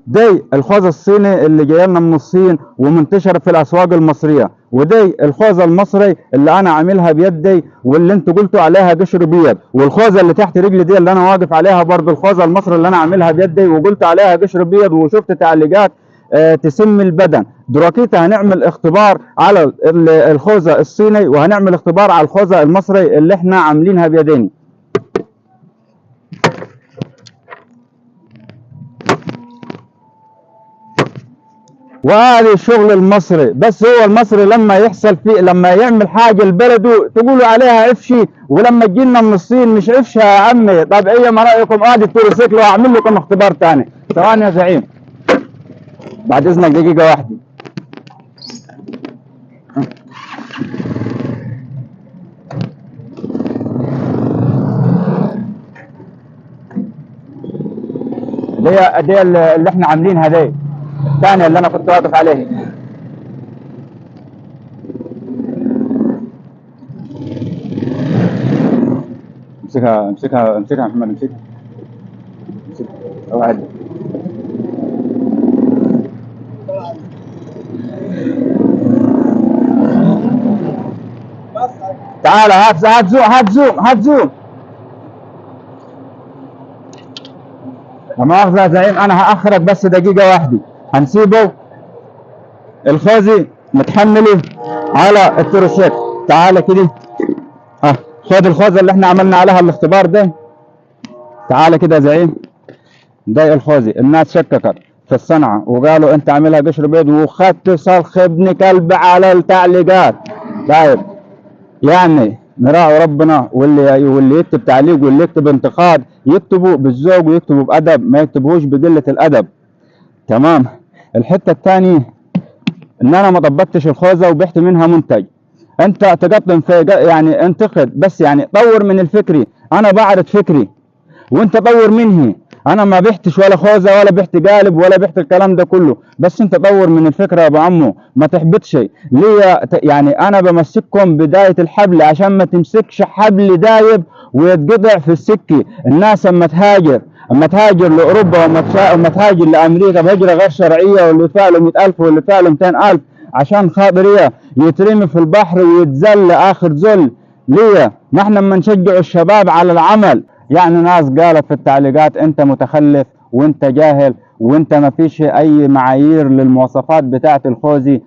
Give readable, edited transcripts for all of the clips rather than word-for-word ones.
دي الخوذة الصيني اللي جاي لنا من الصين ومنتشرة في الأسواق المصرية، ودي الخوذة المصري اللي أنا عاملها بيدي واللي أنتوا قلتوا عليها قشر بيض، والخوذة اللي تحت رجلي دي اللي أنا واقف عليها برضه الخوذة المصري اللي أنا عاملها بيدي وقلت عليها قشر بيض، وشفت تعليقات تسم البدن. دلوقتي هنعمل اختبار على الخوذة الصيني وهنعمل اختبار على الخوذة المصري اللي احنا عاملينها بيدينا. وهذا الشغل المصري، بس هو المصري لما يحصل فيه لما يعمل حاجه لبلده تقولوا عليها عفشي، ولما تجينا من الصين مش عفشه يا عمي. طب ايه ما رايكم ادي التوريسيكل واعمل لكم اختبار ثاني؟ ثواني يا زعيم بعد اذنك دقيقه واحده. دي اللي احنا عاملينها دي الثانيه اللي انا كنت واقف عليها. امسكها امسكها امسكها يا محمد، امسكها اوعد. تعال هات زوم هات زوم. لا مؤاخذة يا زعيم انا هاخرك بس دقيقة واحدة. هنسيبه الخوذي متحمله على التوريسيكل. تعال كده خد الخوذة اللي احنا عملنا عليها الاختبار ده. تعال كده يا زعيم. ده الخوذي الناس شككت في الصنعة وقالوا انت عاملها قشر بيض وخدت صرخ ابن كلب على التعليقات. طيب يعني نراعي ربنا، واللي يكتب تعليق واللي يكتب انتقاد يكتبوا بالذوق ويكتبوا بأدب، ما يكتبوش بقلة الأدب. تمام. الحتة الثانية ان انا ما طبقتش الخوذة وبحت منها منتج. انت تقطم في يعني انتقد بس يعني طور من الفكري. انا بعرض فكري وانت طور مني. انا ما بحتش ولا خوذه ولا بحت قالب ولا بحت الكلام ده كله، بس انت طور من الفكره يا ابو عمو، ما تحبطش ليه. يعني انا بمسككم بدايه الحبل عشان ما تمسكش حبل دايب ويتقطع في السكه. الناس اما تهاجر لاوروبا وما تهاجر لامريكا بهجره غير شرعيه، واللي فيها له 100,000 واللي فيها له 200,000 عشان خاطر يترمي في البحر ويتذل اخر ذل. ليه؟ ما احنا اما نشجع الشباب على العمل. يعني ناس قالت في التعليقات انت متخلف وانت جاهل وانت ما فيش اي معايير للمواصفات بتاعه الخوذي،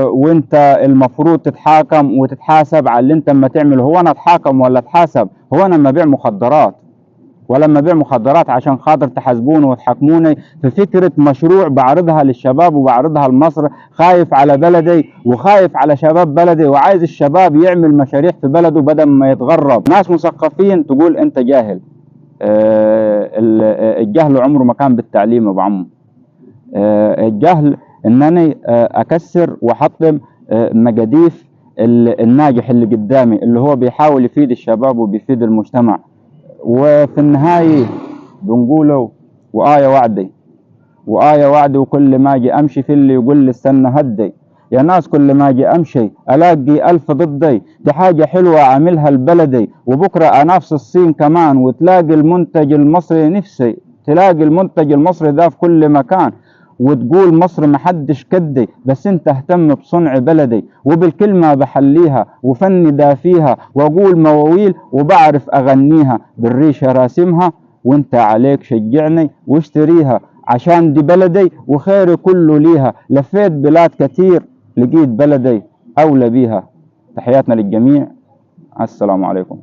وانت المفروض تتحاكم وتتحاسب على اللي انت اما تعمله. هو انا اتحاكم ولا اتحاسب؟ هو انا اما ابيع مخدرات ولما ابيع مخدرات عشان خاطر تحاسبوني وتحاكموني في فكره مشروع بعرضها للشباب وبعرضها لمصر؟ خايف على بلدي وخايف على شباب بلدي وعايز الشباب يعمل مشاريع في بلده بدل ما يتغرب. ناس مثقفين تقول انت جاهل. الجهل عمره ما كان بالتعليم يا ابو عمو. الجهل انني اكسر واحطم مجاديف الناجح اللي قدامي اللي هو بيحاول يفيد الشباب وبيفيد المجتمع. وفي النهاية بنقوله وآية وعدي وكل ما اجي امشي في اللي يقول لي استنى هدي. يا ناس كل ما اجي امشي الاقي 1000 ضدي. دي حاجة حلوة اعملها البلدي وبكرة انافس الصين كمان وتلاقي المنتج المصري. نفسي تلاقي المنتج المصري ده في كل مكان وتقول مصر محدش كدي، بس انت اهتم بصنع بلدي وبالكلمة بحليها وفني دافيها واقول مواويل وبعرف اغنيها بالريشة راسمها. وانت عليك شجعني واشتريها عشان دي بلدي وخيري كله ليها. لفيت بلاد كتير لقيت بلدي اولى بيها. تحياتنا للجميع. السلام عليكم.